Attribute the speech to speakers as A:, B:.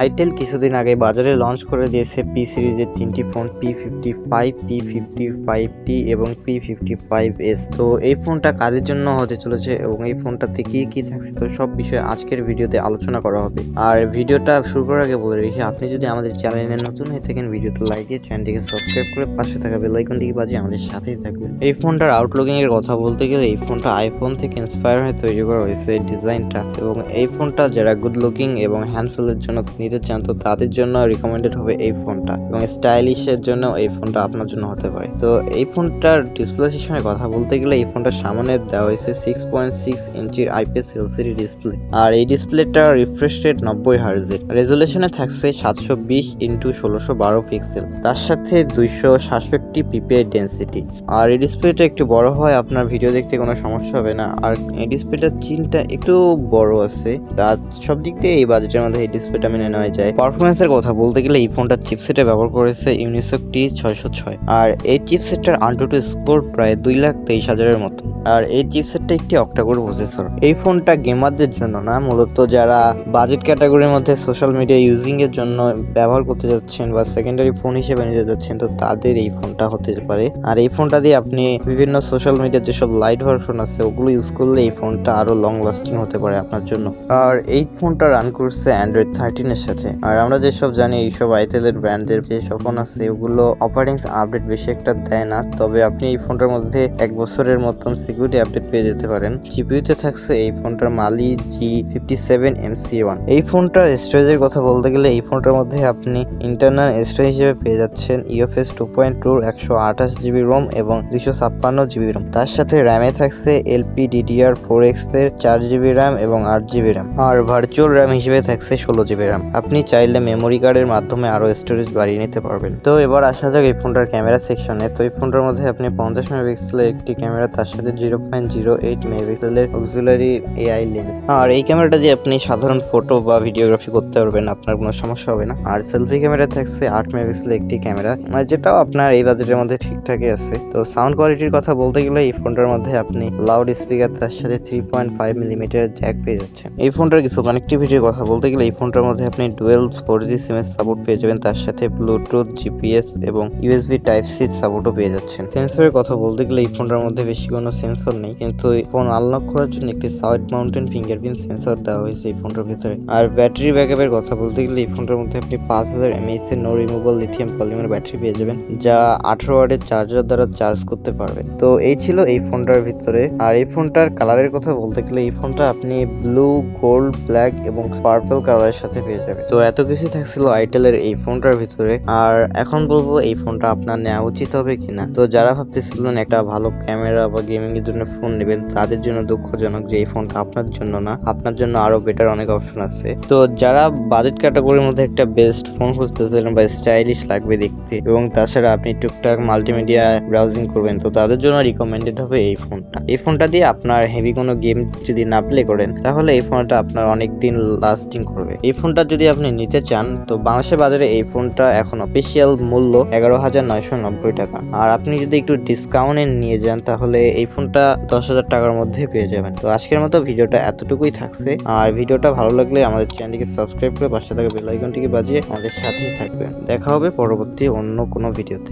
A: itel কিছুদিন আগে বাজারে লঞ্চ করে দিয়েছে পি সিরিজের তিনটি ফোন p55, p55t এবং p55s। তো এই ফোনটা কাদের জন্য হতে চলেছে এবং এই ফোনটাতে কি কি থাকছে, তো সব বিষয়ে আজকের ভিডিওতে আলোচনা করা হবে। আর ভিডিওটা শুরু করার আগে বলে রেখে, আপনি যদি আমাদের চ্যানেলে নতুন হয়ে থাকেন, ভিডিওতে লাইক দিয়ে চ্যানেলটিকে সাবস্ক্রাইব করে পাশে থাকা বেল আইকনটিকে বাজিয়ে আমাদের সাথেই থাকবেন। এই ফোনটার আউটলুকিং এর কথা বলতে গেলে, এই ফোনটা আইফোন থেকে ইন্সপায়ার হয়ে তৈরি করা হয়েছে এই ডিজাইনটা, এবং এই ফোনটা যারা গুড লুকিং এবং হ্যান্ডফুলের জন্য নিতে চান তো তাদের জন্য রিকমেন্ডেড হবে এই ফোনটা, এবং স্টাইলিশের জন্য এই ফোনটা আপনার জন্য হতে পারে। তো এই ফোনটার ডিসপ্লে সেকশনের কথা বলতে গেলে, এই ফোনটার সামনে দেওয়া হয়েছে 6.6 ইঞ্চির আইপিএস এলসিডি ডিসপ্লে, আর এই ডিসপ্লেটা রিফ্রেশ রেট 90 হার্জের, রেজুলেশনে থাকছে 720x1612 পিক্সেল, তার সাথে 266 পিপিআই ডেন্সিটি। আর এই ডিসপ্লেটা একটু বড় হয়, আপনার ভিডিও দেখতে কোনো সমস্যা হবে না। আর এই ডিসপ্লেটার চিনটা একটু বড় আছে, তার সব দিক দিয়ে এই বাজেটের মধ্যে এই ডিসপ্লেটা মেনে নেওয়া যায়। পারফরমেন্সের কথা বলতে গেলে, এই ফোনটার চিপসেটে ব্যবহার করেছে ইউনিসক T606, আর এই চিপসেটটার AnTuTu স্কোর প্রায় 2,23,000-এর মতো। আর এই চিপসেটটা একটি অক্টাকোর প্রসেসর। এই ফোনটা গেমারদের জন্য না, মূলত যারা বাজেট ক্যাটাগরির মধ্যে সোশ্যাল মিডিয়া ইউজিং এর জন্য ব্যবহার করতে যাচ্ছেন বা সেকেন্ডারি ফোন হিসেবে নিতে যাচ্ছেন, তো তাদের এই ফোনটা হতে পারে। আর এই ফোনটা দিয়ে আপনি বিভিন্ন সোশ্যাল মিডিয়ার যেসব লাইট ভার্সন আছে ওগুলো ইউজ করলে এই ফোনটা আরো লং লাস্টিং হতে পারে আপনার জন্য। আর এই ফোনটা রান করছে Android 13 এর সাথে। আর আমরা যেসব জানি, এইসব itel এর ব্র্যান্ডের যে ফোন আছে ওগুলো অপারেটিং আপডেট বেশি একটা দেয় না, তবে আপনি এই ফোনটার মধ্যে 1 বছরের মতন সিকিউরিটি আপডেট পেয়ে যেতে পারেন। জিপিইউতে থাকছে এই ফোনটার মালি G57MC1। এই ফোনটার স্টোরেজের কথা বলতে গেলে, এই ফোনটার মধ্যে আপনি ইন্টারনাল স্টোরেজ হিসেবে পেয়ে যাচ্ছেন UFS 2.2 128GB ROM এবং 256GB ROM। তার সাথে র্যামে থাকছে LPDDR4X এর 4GB RAM এবং 8GB RAM, আর ভার্চুয়াল র্যাম হিসেবে থাকছে 16GB RAM। আপনি চাইলে মেমোরি কার্ডের মাধ্যমে আরো স্টোরেজ বাড়িয়ে নিতে পারবেন। তো এবার আসা যাক এই ফোনটার ক্যামেরা সেকশনে। তো এই ফোনটার মধ্যে আপনি 50 মেগাপিক্সেলের একটি ক্যামেরা, তার সাথে 0.08 মেগাপিক্সেলের অক্সিলারি AI লেন্স। আর এই ক্যামেরাটা দিয়ে আপনি সাধারণ ফটো বা ভিডিওগ্রাফি করতে পারবেন, আপনার কোনো সমস্যা হবে না। আর সেলফি ক্যামেরা থাকছে 8 মেগাপিক্সেলের একটি ক্যামেরা, যেটাও আপনার এই বাজেটের মধ্যে ঠিকঠাকই আছে। তো সাউন্ড কোয়ালিটির কথা বলতে গেলে, এই ফোনটার মধ্যে আপনি লাউড স্পিকার, তার সাথে 3.5 মিলিমিটার জ্যাক পেয়ে যাচ্ছেন। এই ফোনটার কিছু কানেক্টিভিটির কথা বলতে গেলে, এই ফোনটার মধ্যে আপনি ডুয়েল 4G সিমের সাপোর্ট পেয়ে যাবেন, তার সাথে ব্লুটুথ, জিপিএস এবং USB Type-C সাপোর্টও পেয়ে যাচ্ছেন। সেন্সরের কথা বলতে গেলে, এই ফোনটার মধ্যে বেশি কোনো সেন্সর নেই, কিন্তু এই ফোন আনলক করার জন্য একটি সাউথ মাউন্টেন ফিঙ্গারপ্রিন্ট সেন্সর দেওয়া হয়েছে এই ফোনটার ভিতরে। আর ব্যাটারি ব্যাকআপের কথা বলতে গেলে, এই ফোনটার মধ্যে আপনি 5000 mAh এর no removable lithium polymer battery পেয়ে যাবেন, যা 18 ওয়াটের চার্জার দ্বারা চার্জ করতে পারবেন। তো এই ছিল এই ফোনটার ভিতরে। আর এই ফোনটার কালারের কথা বলতে গেলে, এই ফোনটা আপনি ব্লু, গোল্ড, ব্ল্যাক এবং পার্পল কালারের সাথে পেয়ে যাবেন। তো এত কিছু থাকছিল itel এর এই ফোনটার ভিতরে। আর এখন বলবো এই ফোনটা আপনার নেওয়া উচিত হবে কিনা। তো যারা ভাবতেছিলেন একটা ভালো ক্যামেরা বা গেমিং এর জন্য ফোন নেবেন, তাদের জন্য দুঃখজনক যে এই ফোনটা আপনার জন্য না, আপনার জন্য আরো বেটার অনেক অপশন আছে। তো যারা বাজেট ক্যাটাগরির মধ্যে একটা বেস্ট ফোন খুঁজতেছিলেন বা স্টাইলিশ লাগবে দেখতে, এবং তাছাড়া আপনি টুকটাক মাল্টিমিডিয়া ব্রাউজিং করবেন, তো তাদের জন্য রিকমেন্ডেড হবে এই ফোনটা। এই ফোনটা দিয়ে আপনার হেভি কোনো গেম যদি না প্লে করেন, তাহলে এই ফোনটা আপনার অনেক দিন লাস্টিং করবে। এই ফোনটা যদি আপনি নিতে চান, তো বাংলাদেশের বাজারে এই ফোনটা এখন অফিসিয়াল মূল্য 11,990 টাকা। আর আপনি যদি একটু ডিসকাউন্টে নিয়ে যান, তাহলে এই ফোনটা 10,000 টাকার মধ্যে পেয়ে যাবেন। তো আজকের মতো ভিডিওটা এতটুকুই থাকছে। আর ভিডিওটা ভালো লাগলে আমাদের চ্যানেলটিকে সাবস্ক্রাইব করে পাশে থাকা বেল আইকনটিকে বাজিয়ে আমাদের সাথেই থাকবেন। দেখা হবে পরবর্তী অন্য কোনো ভিডিওতে।